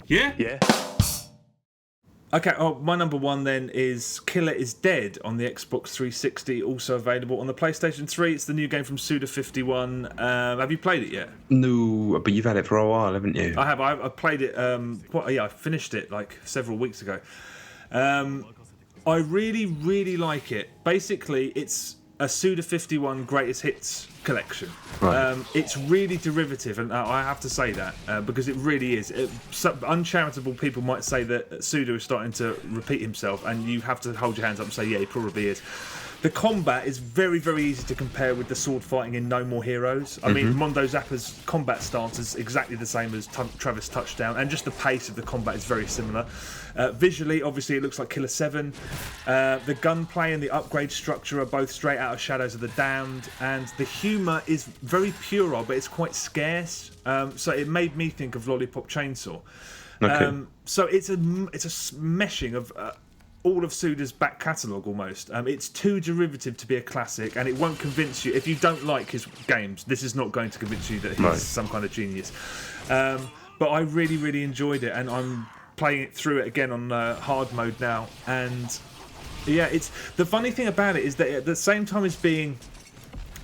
Yeah? Yeah. Okay, my number one then is Killer is Dead on the Xbox 360, also available on the PlayStation 3. It's the new game from Suda51. Have you played it yet? No, but you've had it for a while, haven't you? I have. I played it. I finished it like several weeks ago. I really, really like it. Basically, it's a Suda51 greatest hits collection. Right. It's really derivative, and I have to say that because it really is. Some uncharitable people might say that Suda is starting to repeat himself, and you have to hold your hands up and say, yeah, he probably is. The combat is very, very easy to compare with the sword fighting in No More Heroes. I mean, Mondo Zappa's combat stance is exactly the same as Travis Touchdown, and just the pace of the combat is very similar. Visually, obviously, it looks like Killer 7. The gunplay and the upgrade structure are both straight out of Shadows of the Damned, and the humour is very puerile, but it's quite scarce. So it made me think of Lollipop Chainsaw. Okay. So it's a meshing of all of Suda's back catalogue almost. It's too derivative to be a classic, and it won't convince you. If you don't like his games, this is not going to convince you that he's some kind of genius. But I really, really enjoyed it, and I'm playing it through it again on hard mode now. And yeah, it's the funny thing about it is that at the same time as being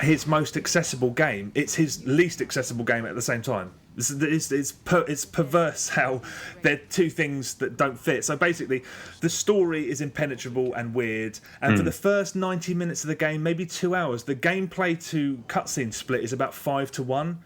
his most accessible game, it's his least accessible game at the same time. It's perverse how they're two things that don't fit. So basically, the story is impenetrable and weird, and for the first 90 minutes of the game, maybe 2 hours, the gameplay to cutscene split is about 5-1.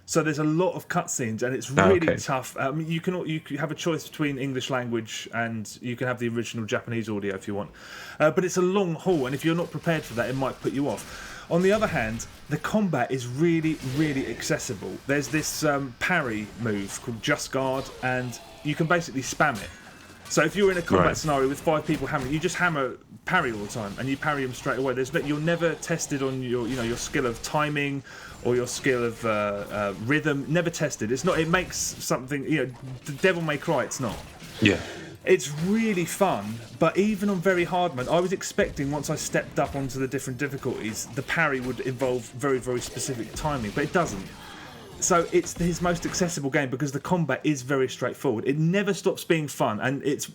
So there's a lot of cutscenes, and it's really tough. You can have a choice between English language, and you can have the original Japanese audio if you want. But it's a long haul, and if you're not prepared for that, it might put you off. On the other hand, the combat is really, really accessible. There's this parry move called Just Guard, and you can basically spam it. So if you're in a combat scenario with 5 people hammering, you just hammer parry all the time, and you parry them straight away. You're never tested on your skill of timing or your skill of rhythm. Never tested. It's not. It makes something. The Devil May Cry. It's not. Yeah. It's really fun, but even on very hard mode, I was expecting once I stepped up onto the different difficulties, the parry would involve very, very specific timing, but it doesn't. So it's his most accessible game because the combat is very straightforward. It never stops being fun, and it's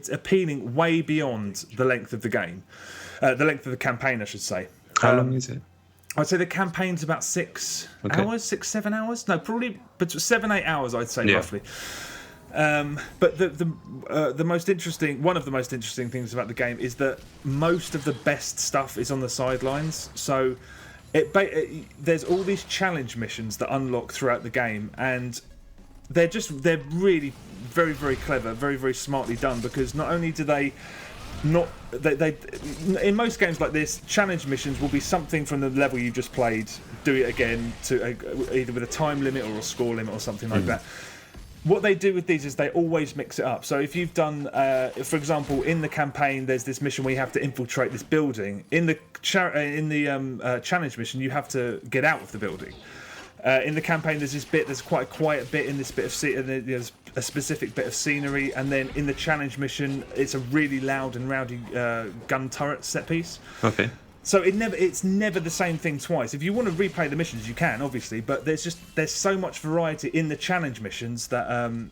appealing way beyond the length of the game, the length of the campaign, I should say. How long is it? I'd say the campaign's about 6 hours, 6-7 hours. No, probably 7-8 hours. I'd say roughly. But the most interesting, one of the most interesting things about the game is that most of the best stuff is on the sidelines. So there's all these challenge missions that unlock throughout the game, and they're really very, very clever, very, very smartly done, because not only do they in most games like this, challenge missions will be something from the level you just played, do it again, to either with a time limit or a score limit or something like that. What they do with these is they always mix it up. So if you've done, for example, in the campaign, there's this mission where you have to infiltrate this building. In the challenge mission, you have to get out of the building. In the campaign, there's quite a quiet bit in this bit of there's a specific bit of scenery, and then in the challenge mission, it's a really loud and rowdy gun turret set piece. Okay. So it's never the same thing twice. If you want to replay the missions, you can, obviously, but there's so much variety in the challenge missions that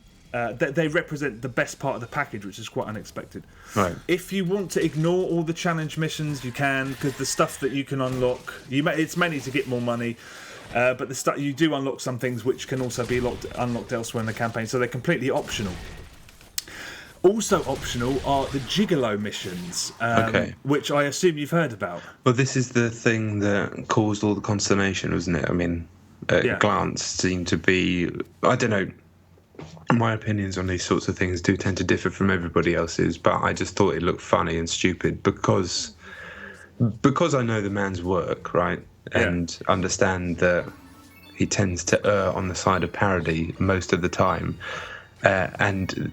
they represent the best part of the package, which is quite unexpected. Right. If you want to ignore all the challenge missions, you can, because the stuff that you can unlock, it's mainly to get more money. But the stuff you do unlock some things which can also be unlocked elsewhere in the campaign, so they're completely optional. Also optional are the Gigolo missions, which I assume you've heard about. Well, this is the thing that caused all the consternation, wasn't it? I mean, at a glance, seemed to be... I don't know. My opinions on these sorts of things do tend to differ from everybody else's, but I just thought it looked funny and stupid because I know the man's work, right? And understand that he tends to err on the side of parody most of the time. And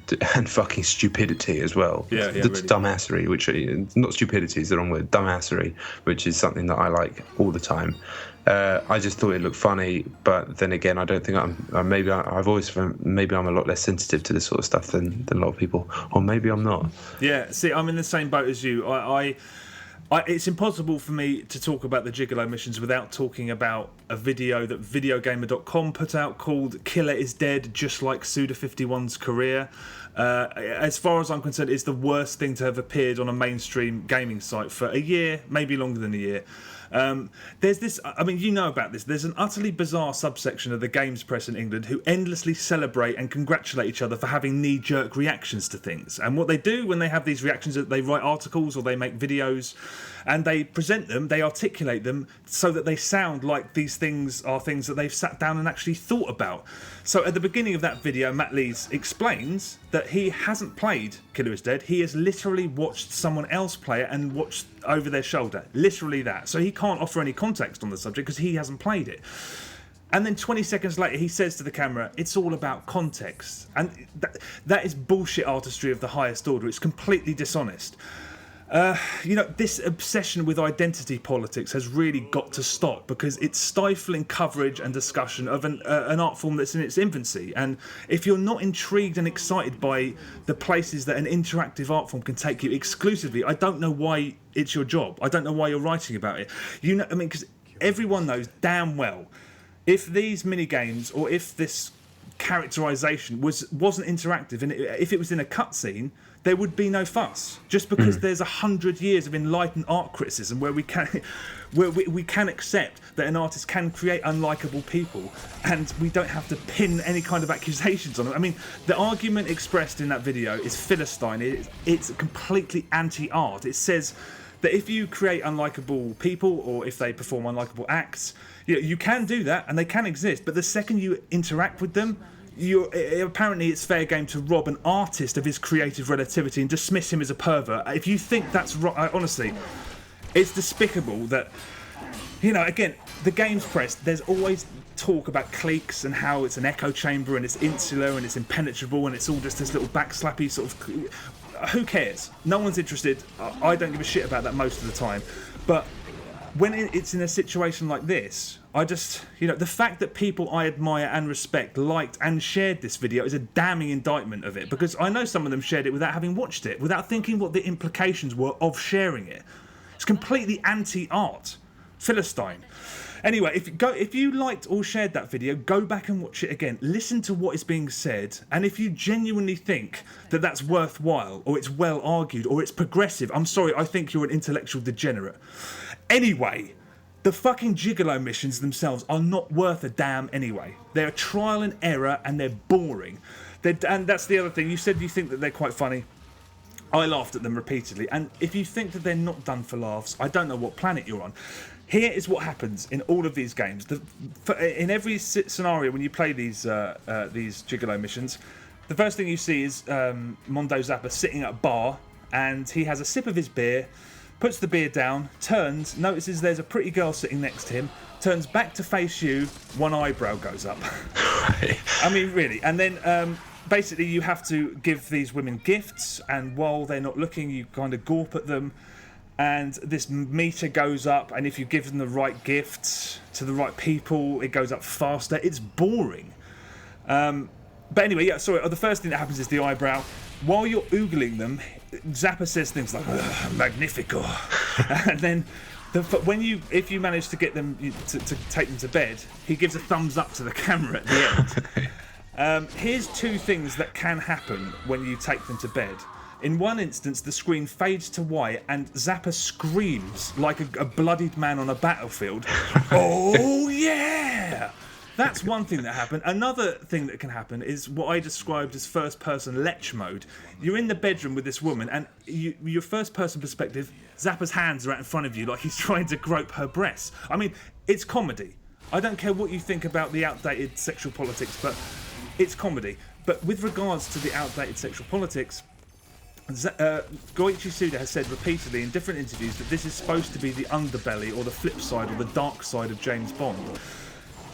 fucking stupidity as well. Really. Dumbassery, which not stupidity is the wrong word. Dumbassery, which is something that I like all the time. I just thought it looked funny, but then again, I don't think I've always found maybe I'm a lot less sensitive to this sort of stuff than a lot of people, or maybe I'm not. Yeah, see, I'm in the same boat as you. It's impossible for me to talk about the Gigolo missions without talking about a video that videogamer.com put out called Killer is Dead, Just Like Suda51's Career. As far as I'm concerned, it's the worst thing to have appeared on a mainstream gaming site for a year, maybe longer than a year. There's this, I mean, you know about this. There's an utterly bizarre subsection of the games press in England who endlessly celebrate and congratulate each other for having knee-jerk reactions to things. And what they do when they have these reactions is they write articles or they make videos and they present them, they articulate them so that they sound like these things are things that they've sat down and actually thought about. So at the beginning of that video, Matt Lees explains that he hasn't played Killer is Dead. He has literally watched someone else play it and watched over their shoulder. Literally that. So he can't offer any context on the subject because he hasn't played it. And then 20 seconds later, he says to the camera, it's all about context. And that is bullshit artistry of the highest order. It's completely dishonest. This obsession with identity politics has really got to stop because it's stifling coverage and discussion of an art form that's in its infancy. And if you're not intrigued and excited by the places that an interactive art form can take you exclusively, I don't know why it's your job. I don't know why you're writing about it. Because everyone knows damn well if these mini games or if this characterization wasn't interactive and if it was in a cutscene, there would be no fuss. Just because there's 100 years of enlightened art criticism where we can accept that an artist can create unlikable people, and we don't have to pin any kind of accusations on them. I mean, the argument expressed in that video is Philistine. It's completely anti-art. It says that if you create unlikable people or if they perform unlikable acts, you can do that and they can exist, but the second you interact with them, apparently it's fair game to rob an artist of his creative relativity and dismiss him as a pervert. If you think that's right, honestly, it's despicable that, again, the games press, there's always talk about cliques and how it's an echo chamber and it's insular and it's impenetrable and it's all just this little backslappy sort of... Who cares? No one's interested. I don't give a shit about that most of the time. But when it's in a situation like this, I just, the fact that people I admire and respect liked and shared this video is a damning indictment of it, because I know some of them shared it without having watched it, without thinking what the implications were of sharing it. It's completely anti-art. Philistine. Anyway, if you liked or shared that video, go back and watch it again. Listen to what is being said, and if you genuinely think that that's worthwhile, or it's well argued, or it's progressive, I'm sorry, I think you're an intellectual degenerate. Anyway, the fucking Gigolo missions themselves are not worth a damn anyway. They're trial and error, and they're boring. And that's the other thing. You said you think that they're quite funny. I laughed at them repeatedly, and if you think that they're not done for laughs, I don't know what planet you're on. Here is what happens in all of these games. In every scenario when you play these Gigolo missions, the first thing you see is Mondo Zappa sitting at a bar, and he has a sip of his beer, puts the beer down, turns, notices there's a pretty girl sitting next to him, turns back to face you, one eyebrow goes up. I mean, really. And then basically you have to give these women gifts, and while they're not looking, you kind of gawp at them. And this meter goes up, and if you give them the right gifts to the right people, it goes up faster. It's boring. But anyway, the first thing that happens is the eyebrow. While you're oogling them, Zappa says things like, magnifico. And then if you manage to get them to take them to bed, he gives a thumbs up to the camera at the end. Here's two things that can happen when you take them to bed. In one instance, the screen fades to white and Zappa screams like a bloodied man on a battlefield. Oh, yeah! That's one thing that happened. Another thing that can happen is what I described as first-person lech mode. You're in the bedroom with this woman, and your first-person perspective, Zappa's hands are out in front of you like he's trying to grope her breasts. I mean, it's comedy. I don't care what you think about the outdated sexual politics, but it's comedy. But with regards to the outdated sexual politics, Goichi Suda has said repeatedly in different interviews that this is supposed to be the underbelly or the flip side or the dark side of James Bond.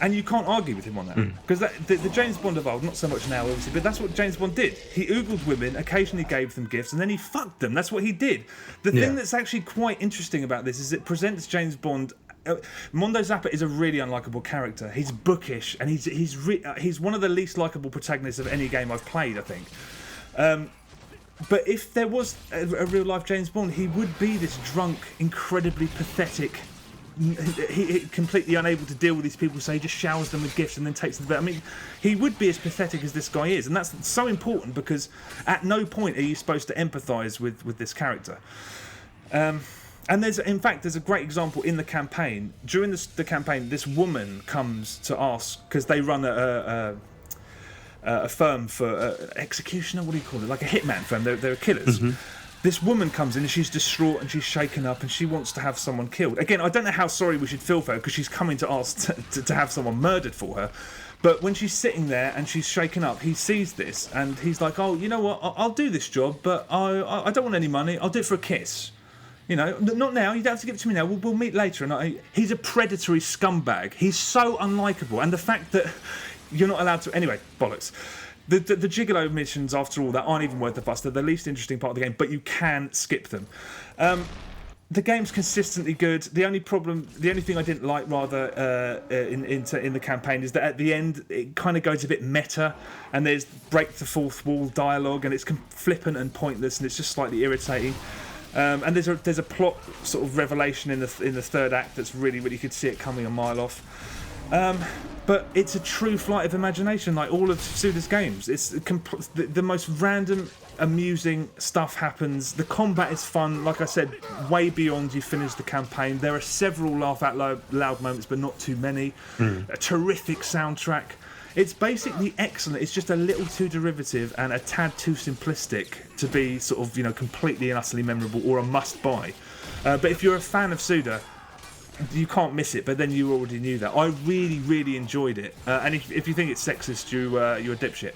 And you can't argue with him on that. Because the James Bond of old, not so much now obviously, but that's what James Bond did. He oogled women, occasionally gave them gifts, and then he fucked them. That's what he did. The thing that's actually quite interesting about this is it presents James Bond... Mondo Zappa is a really unlikable character. He's bookish, and he's one of the least likable protagonists of any game I've played, I think. But if there was a real life James Bond, he would be this drunk, incredibly pathetic. He completely unable to deal with these people, so he just showers them with gifts and then takes them to bed. I mean, he would be as pathetic as this guy is, and that's so important because at no point are you supposed to empathise with this character. And there's a great example in the campaign. During the campaign, this woman comes to ask, because they run a firm for executioner, what do you call it? Like a hitman firm. They're killers. Mm-hmm. This woman comes in and she's distraught and she's shaken up and she wants to have someone killed. Again, I don't know how sorry we should feel for her because she's coming to ask to have someone murdered for her. But when she's sitting there and she's shaken up, he sees this and he's like, oh, you know what? I'll do this job, but I don't want any money. I'll do it for a kiss. You know, not now. You don't have to give it to me now. We'll meet later. And he's a predatory scumbag. He's so unlikable. And the fact that you're not allowed to... Anyway, bollocks. The gigolo missions, after all, that aren't even worth the fuss. They're the least interesting part of the game, but you can skip them. The game's consistently good. The only thing I didn't like, rather, in the campaign is that at the end it kind of goes a bit meta, and there's break the fourth wall dialogue, and it's flippant and pointless, and it's just slightly irritating. And there's a plot sort of revelation in the third act that's really you could see it coming a mile off. But it's a true flight of imagination, like all of Suda's games. It's the most random, amusing stuff happens. The combat is fun, like I said, way beyond you finish the campaign. There are several laugh out loud moments, but not too many. A terrific soundtrack. It's basically excellent. It's just a little too derivative and a tad too simplistic to be sort of, completely and utterly memorable or a must-buy. But if you're a fan of Suda, you can't miss it, but then you already knew that. I really, really enjoyed it. And if you think it's sexist, you're a dipshit.